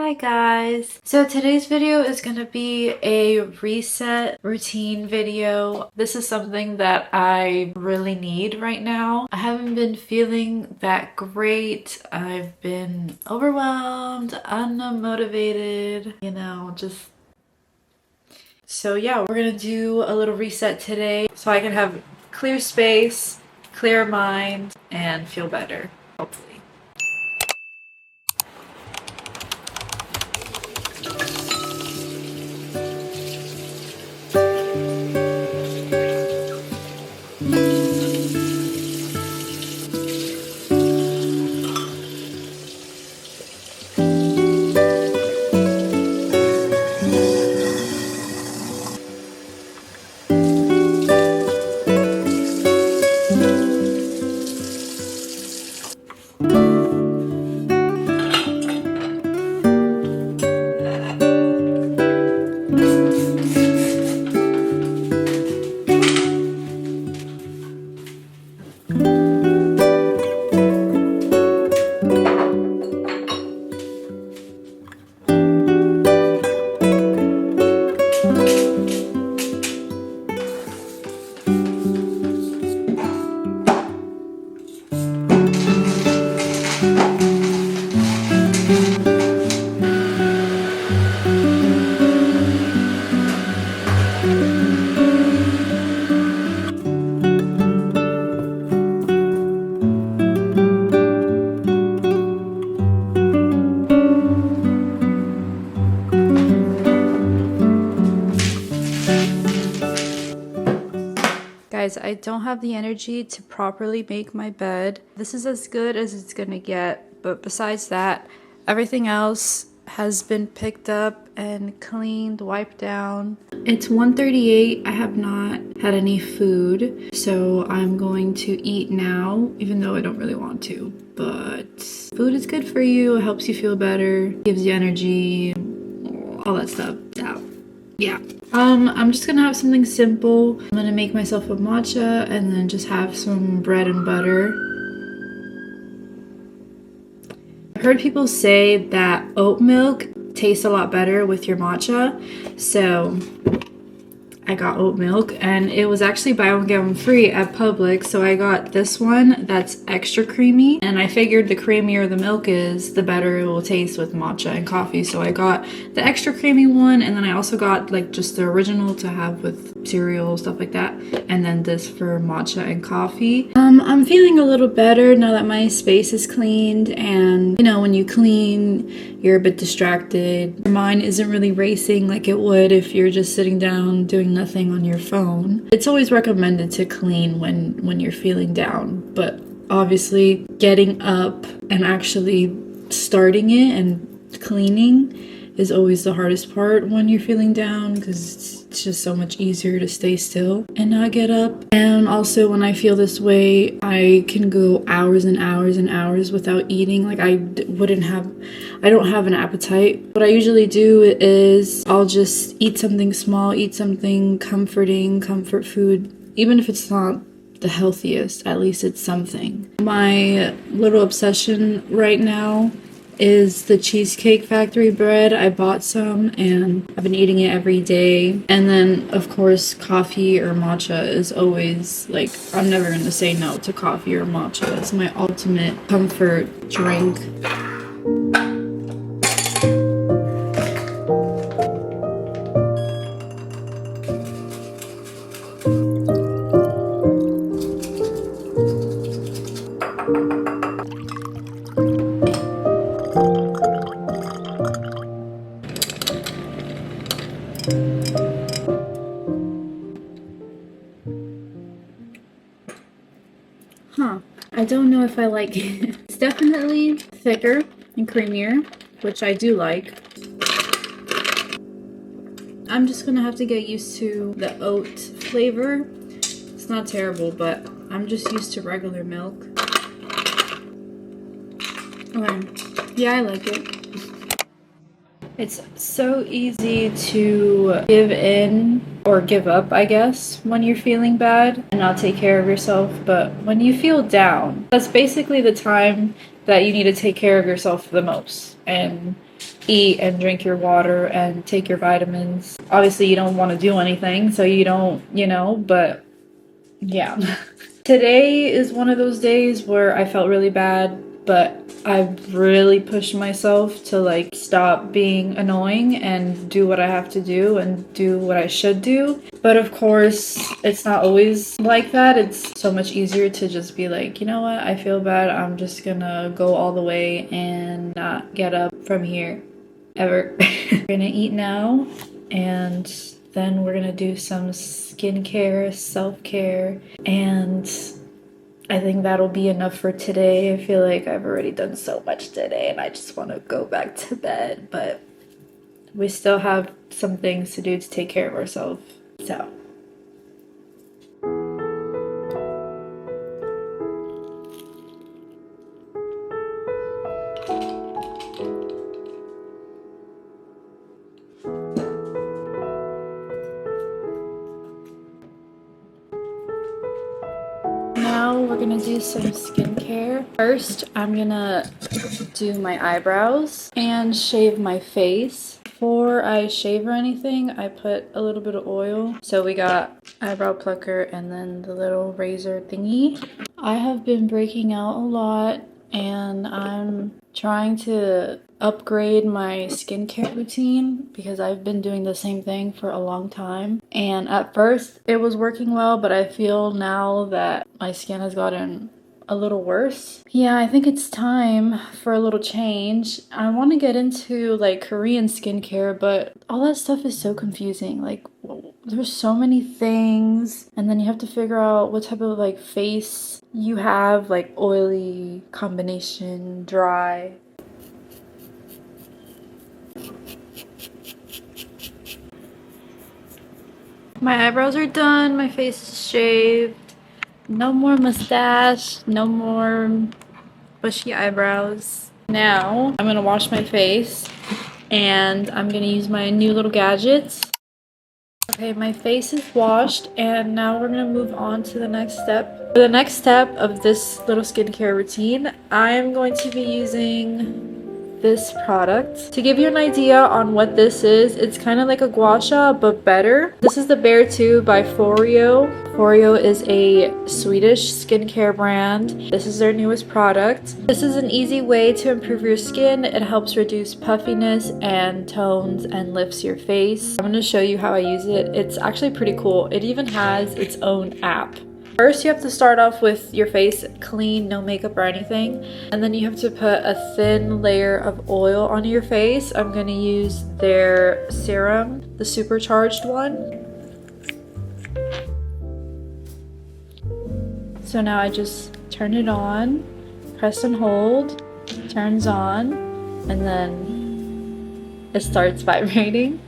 Hi guys! So today's video is going to be a reset routine video. This is something that I really need right now. I haven't been feeling that great. I've been overwhelmed, unmotivated, So yeah, we're gonna do a little reset today so I can have clear space, clear mind, and feel better, hopefully. Guys, I don't have the energy to properly make my bed. This is as good as it's gonna get, but besides that, everything else has been picked up and cleaned, wiped down. It's 1:38. I have not had any food, so I'm going to eat now, even though I don't really want to. But food is good for you. It helps you feel better, gives you energy, all that stuff. Yeah. I'm just gonna have something simple. I'm gonna make myself a matcha and then just have some bread and butter. I've heard people say that oat milk tastes a lot better with your matcha, so I got oat milk, and it was actually buy one get one free at Publix, so I got this one that's extra creamy, and I figured the creamier the milk is, the better it will taste with matcha and coffee, so I got the extra creamy one, and then I also got like just the original to have with cereal, stuff like that, and then this for matcha and coffee. I'm feeling a little better now that my space is cleaned, and when you clean, you're a bit distracted. Your mind isn't really racing like it would if you're just sitting down doing nothing on your phone. It's always recommended to clean when you're feeling down, but obviously getting up and actually starting it and cleaning is always the hardest part when you're feeling down, because it's just so much easier to stay still and not get up. And also when I feel this way, I can go hours and hours and hours without eating. Like I don't have an appetite. What I usually do is I'll just eat something small, eat something comforting, comfort food, even if it's not the healthiest, at least it's something. My little obsession right now is the Cheesecake Factory bread. I bought some and I've been eating it every day. And then of course coffee or matcha is always like, I'm never gonna say no to coffee or matcha. It's my ultimate comfort drink. I don't know if I like it. It's definitely thicker and creamier, which I do like. I'm just gonna have to get used to the oat flavor. It's not terrible, but I'm just used to regular milk. Okay, yeah, I like it. It's so easy to give in or give up, I guess, when you're feeling bad and not take care of yourself. But when you feel down, that's basically the time that you need to take care of yourself the most and eat and drink your water and take your vitamins. Obviously, you don't want to do anything, so you don't, you know, but yeah. Today is one of those days where I felt really bad, but I've really pushed myself to like stop being annoying and do what I have to do and do what I should do. But of course, it's not always like that. It's so much easier to just be like, you know what, I feel bad. I'm just gonna go all the way and not get up from here ever. We're gonna eat now, and then we're gonna do some skincare, self-care, and I think that'll be enough for today. I feel like I've already done so much today and I just want to go back to bed, but we still have some things to do to take care of ourselves. So now we're gonna do some skincare. First, I'm gonna do my eyebrows and shave my face. Before I shave or anything, I put a little bit of oil. So we got eyebrow plucker and then the little razor thingy. I have been breaking out a lot and I'm trying to upgrade my skincare routine because I've been doing the same thing for a long time. And at first it was working well, but I feel now that my skin has gotten a little worse. Yeah, I think it's time for a little change. I want to get into like Korean skincare, but all that stuff is so confusing. Like there's so many things and then you have to figure out what type of like face you have, like oily, combination, dry. My eyebrows are done, my face is shaved. No more mustache, no more bushy eyebrows. Now I'm gonna wash my face and I'm gonna use my new little gadgets. Okay, my face is washed and now we're gonna move on to the next step. For the next step of this little skincare routine, I am going to be using this product. To give you an idea on what this is, it's kind of like a gua sha but better. This is the Bear 2 by Foreo. Foreo is a Swedish skincare brand. This is their newest product. This is an easy way to improve your skin. It helps reduce puffiness and tones and lifts your face. I'm going to show you how I use it. It's actually pretty cool. It even has its own app. First, you have to start off with your face clean, no makeup or anything. And then you have to put a thin layer of oil on your face. I'm going to use their serum, the supercharged one. So now I just turn it on, press and hold, turns on, and then it starts vibrating.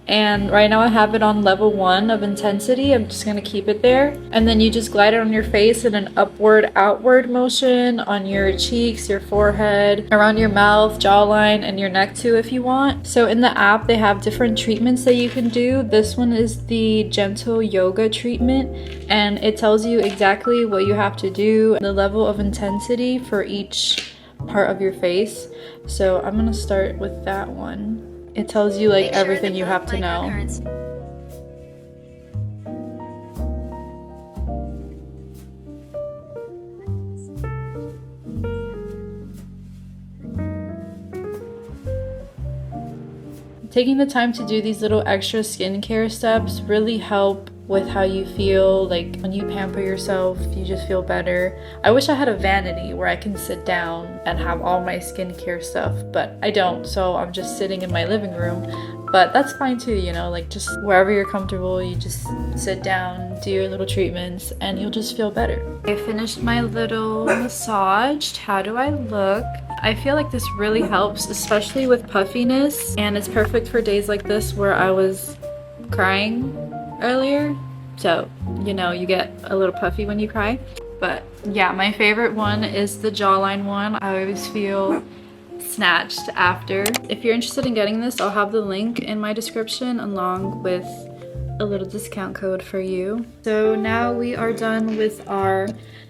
And right now I have it on level 1 of intensity. I'm just going to keep it there. And then you just glide it on your face in an upward outward motion on your cheeks, your forehead, around your mouth, jawline, and your neck too if you want. So in the app they have different treatments that you can do. This one is the gentle yoga treatment and it tells you exactly what you have to do, the level of intensity for each part of your face. So I'm going to start with that one. It tells you like everything you have to know. Taking the time to do these little extra skincare steps really help with how you feel. Like when you pamper yourself, you just feel better. I wish I had a vanity where I can sit down and have all my skincare stuff, but I don't, so I'm just sitting in my living room. But that's fine too, you know, like just wherever you're comfortable, you just sit down, do your little treatments, and you'll just feel better. I finished my little massage. How do I look? I feel like this really helps, especially with puffiness, and it's perfect for days like this where I was crying earlier. So, you know, you get a little puffy when you cry. But yeah, my favorite one is the jawline one. I always feel snatched after. If you're interested in getting this, I'll have the link in my description along with a little discount code for you. So now we are done with our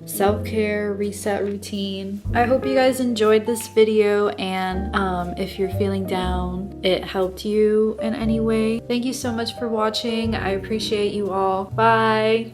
self-care reset routine. I hope you guys enjoyed this video, and if you're feeling down, it helped you in any way. Thank you so much for watching. I appreciate you all. Bye.